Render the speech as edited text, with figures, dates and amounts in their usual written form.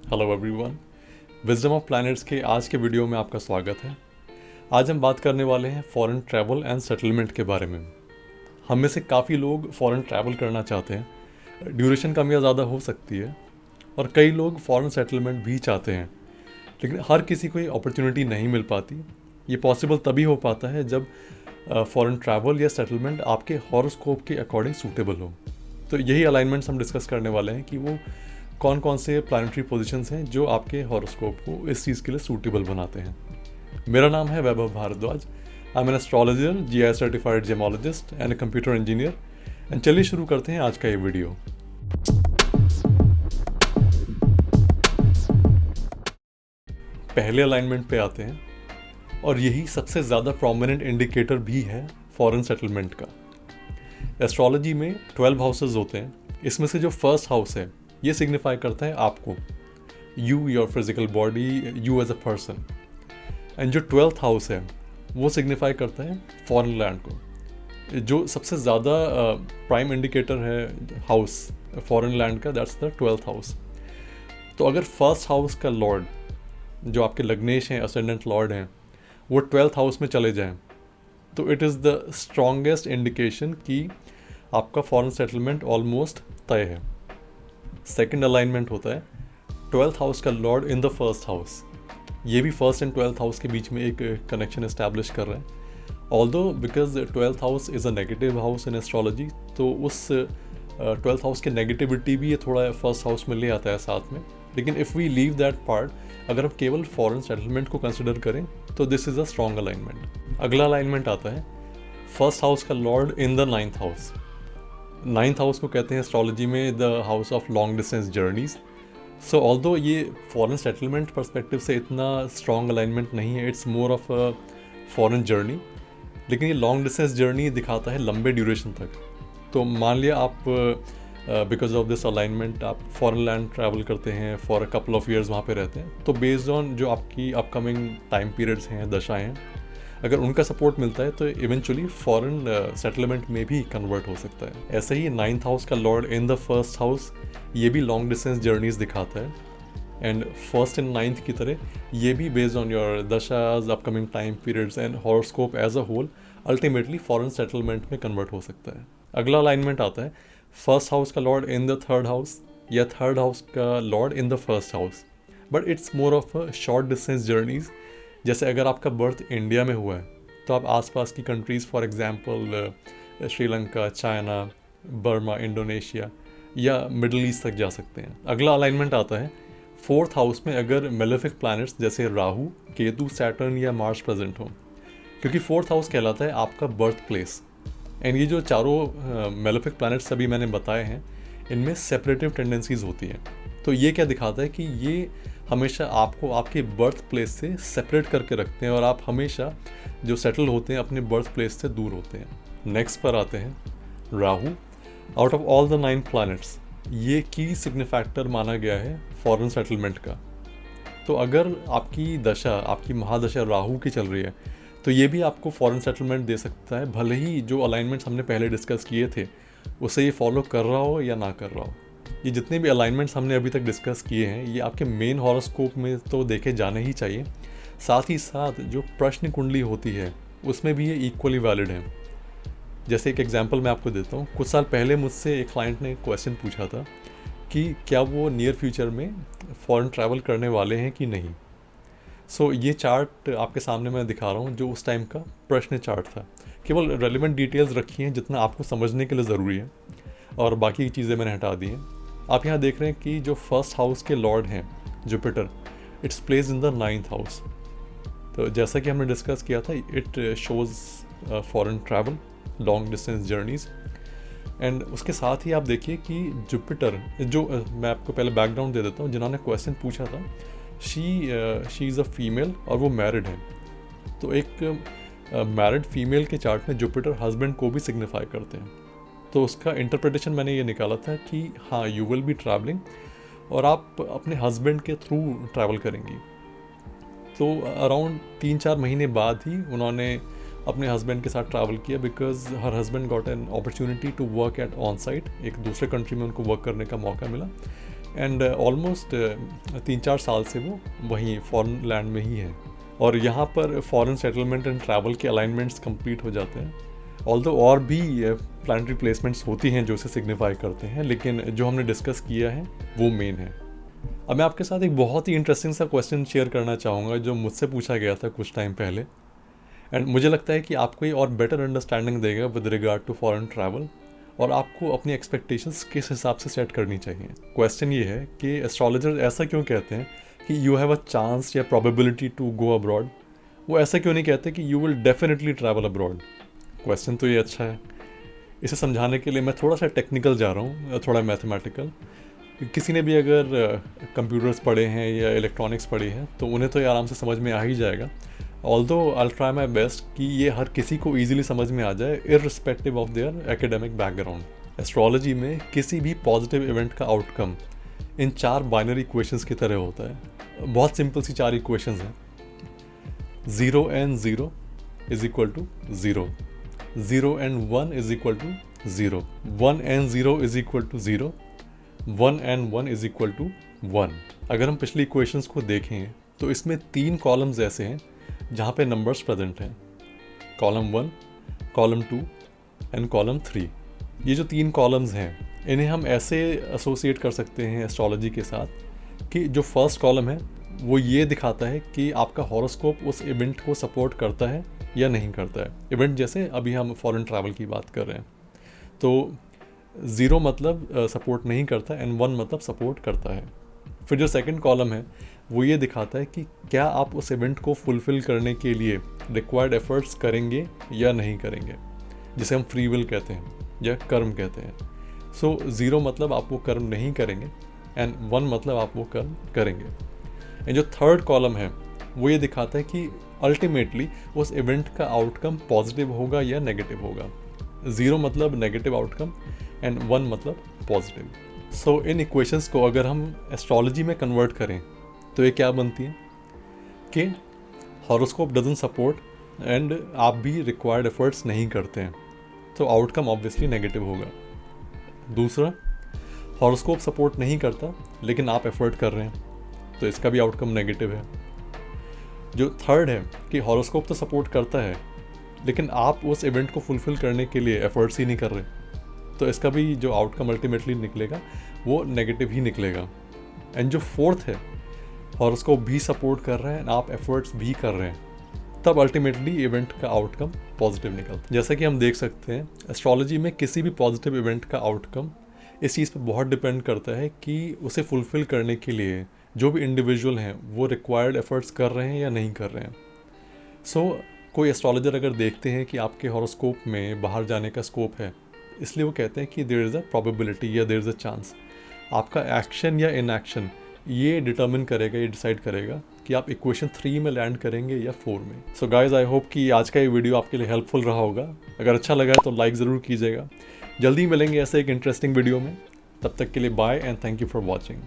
Hello everyone, wisdom of planets के आज के वीडियो में आपका स्वागत है। आज हम बात करने वाले हैं फॉरेन ट्रैवल एंड सेटलमेंट के बारे में। हम में से काफ़ी लोग फॉरेन ट्रैवल करना चाहते हैं। ड्यूरेशन कम या ज़्यादा हो सकती है और कई लोग फॉरेन सेटलमेंट भी चाहते हैं, लेकिन हर किसी को ये अपॉर्चुनिटी नहीं मिल पाती। ये पॉसिबल तभी हो पाता है जब फॉरेन ट्रैवल या सेटलमेंट आपके हॉरोस्कोप के अकॉर्डिंग सूटेबल हो। तो यही अलाइनमेंट्स हम डिस्कस करने वाले हैं कि वो कौन कौन से प्लानिटरी पोजीशंस हैं जो आपके हॉरोस्कोप को इस चीज़ के लिए सूटेबल बनाते हैं। मेरा नाम है Vaibhav Bhardwaj. I am an astrologer, GI certified gemologist and a computer engineer. And चलिए शुरू करते हैं आज का ये वीडियो। पहले अलाइनमेंट पे आते हैं और यही सबसे ज़्यादा प्रोमिनेंट इंडिकेटर भी है फॉरेन सेटलमेंट का। एस्ट्रोलॉजी में 12 हाउसेज होते हैं। इसमें से जो फर्स्ट हाउस है ये सिग्निफाई करता है आपको, you, your physical body, you as a person. And जो 12th हाउस है वो सिग्निफाई करता है फॉरेन लैंड को। जो सबसे ज़्यादा प्राइम इंडिकेटर है हाउस फॉरेन लैंड का, दैट्स द 12th हाउस। तो अगर फर्स्ट हाउस का लॉर्ड, जो आपके लग्नेश हैं, असेंडेंट लॉर्ड हैं, वो 12th हाउस में चले जाएं, तो it is the strongest indication कि आपका फॉरेन सेटलमेंट ऑलमोस्ट तय है। सेकंड अलाइनमेंट होता है 12th हाउस का lord in the first house. ये भी फर्स्ट एंड 12th हाउस के बीच में एक कनेक्शन इस्टेब्लिश कर रहे हैं। Although because 12th house is a negative house in astrology, तो उस 12th हाउस की नेगेटिविटी भी ये थोड़ा फर्स्ट हाउस में ले आता है साथ में। लेकिन if we leave that part, अगर हम केवल फॉरेन सेटलमेंट को कंसिडर करें तो this is a strong alignment. अगला अलाइनमेंट आता है फर्स्ट हाउस का lord in the 9th house. 9th house को कहते हैं एस्ट्रोलॉजी में the house of long distance journeys. So although ये फॉरेन सेटलमेंट परस्पेक्टिव से इतना स्ट्रॉन्ग अलाइनमेंट नहीं है, it's more of a foreign journey, लेकिन ये लॉन्ग डिस्टेंस जर्नी दिखाता है लंबे ड्यूरेशन तक। तो मान लिया आप बिकॉज ऑफ दिस अलाइनमेंट आप फॉरेन लैंड ट्रैवल करते हैं, for a couple of years वहाँ पे रहते हैं, तो बेस्ड ऑन जो आपकी अपकमिंग टाइम पीरियड्स हैं, दशाएँ हैं, अगर उनका सपोर्ट मिलता है तो इवेंचुअली फॉरेन सेटलमेंट में भी कन्वर्ट हो सकता है। ऐसे ही 9th हाउस का lord in the first house, ये भी लॉन्ग डिस्टेंस जर्नीज दिखाता है। एंड फर्स्ट एंड 9th की तरह ये भी बेस्ड ऑन योर दशाज, upcoming time periods and horoscope as a whole ultimately foreign settlement में कन्वर्ट हो सकता है। अगला अलाइनमेंट आता है फर्स्ट हाउस का lord in the third house या थर्ड हाउस का lord in the first house, but it's more of a short distance journeys. जैसे अगर आपका बर्थ इंडिया में हुआ है तो आप आसपास की countries, for example Sri Lanka, China, Burma, Indonesia या मिडल ईस्ट तक जा सकते हैं। अगला अलाइनमेंट आता है 4th हाउस में अगर मेलेफिक प्लैनेट्स जैसे राहु, केतु, सैटर्न या मार्स प्रेजेंट हो, क्योंकि 4th हाउस कहलाता है आपका बर्थ प्लेस। एंड ये जो चारों मेलेफिक प्लैनेट्स अभी मैंने बताए हैं, इनमें सेपरेटिव टेंडेंसीज होती हैं। तो ये क्या दिखाता है कि ये हमेशा आपको आपके बर्थ प्लेस से सेपरेट करके रखते हैं और आप हमेशा जो सेटल होते हैं अपने बर्थ प्लेस से दूर होते हैं। नेक्स्ट पर आते हैं Rahu. Out of all the 9 planets ये की सिग्निफैक्टर माना गया है फॉरेन सेटलमेंट का। तो अगर आपकी दशा, आपकी महादशा राहु की चल रही है, तो ये भी आपको फॉरेन सेटलमेंट दे सकता है, भले ही जो अलाइनमेंट्स हमने पहले डिस्कस किए थे उसे ये फॉलो कर रहा हो या ना कर रहा हो। ये जितने भी अलाइनमेंट्स हमने अभी तक डिस्कस किए हैं ये आपके मेन हॉरोस्कोप में तो देखे जाने ही चाहिए, साथ ही साथ जो प्रश्न कुंडली होती है उसमें भी ये इक्वली वैलिड है। जैसे एक एग्जांपल मैं आपको देता हूँ। कुछ साल पहले मुझसे एक क्लाइंट ने क्वेश्चन पूछा था कि क्या वो नियर फ्यूचर में फॉरेन ट्रैवल करने वाले हैं कि नहीं। सो ये चार्ट आपके सामने मैं दिखा रहा हूँ, जो उस टाइम का प्रश्न चार्ट था। केवल रेलिवेंट डिटेल्स रखी हैं जितना आपको समझने के लिए ज़रूरी है, और बाकी चीज़ें मैंने हटा दी हैं। आप यहाँ देख रहे हैं कि जो फर्स्ट हाउस के लॉर्ड हैं Jupiter, its place in the 9th house. तो जैसा कि हमने डिस्कस किया था, it shows foreign travel, long distance journeys. And उसके साथ ही आप देखिए कि जुपिटर जो मैं आपको पहले बैकग्राउंड दे देता हूँ। जिन्होंने क्वेश्चन पूछा था, शी इज़ अ फीमेल और वो मैरिड है। तो एक मैरिड फीमेल के चार्ट में जुपिटर हस्बैंड को भी सिग्निफाई करते हैं। तो उसका इंटरप्रिटेशन मैंने ये निकाला था कि हाँ, यू विल बी ट्रैवलिंग और आप अपने हस्बैंड के थ्रू ट्रैवल करेंगी। तो अराउंड 3-4 महीने बाद ही उन्होंने अपने हस्बैंड के साथ ट्रैवल किया, because her husband got an opportunity to work at on site. एक दूसरे कंट्री में उनको वर्क करने का मौका मिला। एंड ऑलमोस्ट 3-4 साल से वो वहीं फॉरेन लैंड में ही है और यहाँ पर फॉरेन सेटलमेंट एंड ट्रैवल के अलाइनमेंट्स कंप्लीट हो जाते हैं। ऑल्दो और भी प्लानिटरी प्लेसमेंट्स होती हैं जो इसे सिग्निफाई करते हैं, लेकिन जो हमने डिस्कस किया है वो मेन है। अब मैं आपके साथ एक बहुत ही इंटरेस्टिंग सा क्वेश्चन शेयर करना चाहूँगा जो मुझसे पूछा गया था कुछ टाइम पहले, एंड मुझे लगता है कि आपको ये और बेटर अंडरस्टैंडिंग देगा with regard to foreign travel और आपको अपनी एक्सपेक्टेशंस किस हिसाब से सेट करनी चाहिए। क्वेश्चन ये है कि एस्ट्रोलॉजर्स ऐसा क्यों कहते हैं कि यू हैव अ चांस या प्रोबेबिलिटी टू गो अब्रॉड, वो ऐसा क्यों नहीं कहते कि you will definitely travel abroad. Question तो ये अच्छा है। इसे समझाने के लिए मैं थोड़ा सा टेक्निकल जा रहा हूँ, थोड़ा मैथमेटिकल। किसी ने भी अगर कंप्यूटर्स पढ़े हैं या इलेक्ट्रॉनिक्स पढ़ी है तो उन्हें तो ये आराम से समझ में आ ही जाएगा। Although I try my best कि ये हर किसी को ईजिली समझ में आ जाए irrespective of their academic background. Astrology में किसी भी पॉजिटिव इवेंट का आउटकम इन 4 बाइनरी इक्वेशंस की तरह होता है। बहुत सिंपल सी 4 इक्वेशंस हैं। 0 and 0 is equal to 0, 0 and 1 is equal to 0, 1 and 0 is equal to 0, 1 and 1 is equal to 1। अगर हम पिछली इक्वेशंस को देखें तो इसमें 3 कॉलम्स ऐसे हैं जहाँ पे नंबर्स प्रेजेंट हैं, कॉलम 1, कॉलम 2 एंड कॉलम 3। ये जो 3 कॉलम्स हैं इन्हें हम ऐसे एसोसिएट कर सकते हैं एस्ट्रोलॉजी के साथ कि जो फर्स्ट कॉलम है वो ये दिखाता है कि आपका हॉरोस्कोप उस इवेंट को सपोर्ट करता है या नहीं करता है। इवेंट जैसे अभी हम फॉरेन ट्रैवल की बात कर रहे हैं तो 0 मतलब सपोर्ट नहीं करता एंड 1 मतलब सपोर्ट करता है। फिर जो सेकंड कॉलम है वो ये दिखाता है कि क्या आप उस इवेंट को फुलफ़िल करने के लिए रिक्वायर्ड एफर्ट्स करेंगे या नहीं करेंगे, जिसे हम फ्री विल कहते हैं या कर्म कहते हैं। सो 0 मतलब आप वो कर्म नहीं करेंगे एंड 1 मतलब आप वो कर्म करेंगे। एंड जो थर्ड कॉलम है वो ये दिखाता है कि अल्टीमेटली उस इवेंट का आउटकम पॉजिटिव होगा या नेगेटिव होगा। 0 मतलब नेगेटिव आउटकम एंड 1 मतलब पॉजिटिव। सो इन इक्वेशंस को अगर हम एस्ट्रोलॉजी में कन्वर्ट करें तो ये क्या बनती है कि हॉरोस्कोप डजंट सपोर्ट एंड आप भी रिक्वायर्ड एफर्ट्स नहीं करते हैं तो आउटकम ऑब्वियसली नेगेटिव होगा। दूसरा, हॉरोस्कोप सपोर्ट नहीं करता लेकिन आप एफर्ट कर रहे हैं तो इसका भी आउटकम नेगेटिव है। जो थर्ड है कि हॉरोस्कोप तो सपोर्ट करता है लेकिन आप उस इवेंट को फुलफ़िल करने के लिए एफर्ट्स ही नहीं कर रहे तो इसका भी जो आउटकम अल्टीमेटली निकलेगा वो नेगेटिव ही निकलेगा। एंड जो फोर्थ है, हॉरोस्कोप भी सपोर्ट कर रहे हैं, आप एफर्ट्स भी कर रहे हैं, तब अल्टीमेटली इवेंट का आउटकम पॉजिटिव निकलता है। जैसा कि हम देख सकते हैं एस्ट्रोलॉजी में किसी भी पॉजिटिव इवेंट का आउटकम इस चीज़ पर बहुत डिपेंड करता है कि उसे फुलफ़िल करने के लिए जो भी इंडिविजुअल हैं वो रिक्वायर्ड एफर्ट्स कर रहे हैं या नहीं कर रहे हैं। सो कोई एस्ट्रोलॉजर अगर देखते हैं कि आपके हॉरोस्कोप में बाहर जाने का स्कोप है, इसलिए वो कहते हैं कि देयर इज़ अ प्रोबेबिलिटी या देयर इज़ अ चांस। आपका एक्शन या इनएक्शन ये डिटर्मिन करेगा, ये डिसाइड करेगा कि आप इक्वेशन 3 में लैंड करेंगे या 4 में। सो गाइज, आई होप कि आज का ये वीडियो आपके लिए हेल्पफुल रहा होगा। अगर अच्छा लगा है तो लाइक ज़रूर कीजिएगा। जल्दी मिलेंगे ऐसे एक इंटरेस्टिंग वीडियो में। तब तक के लिए bye and thank you for watching.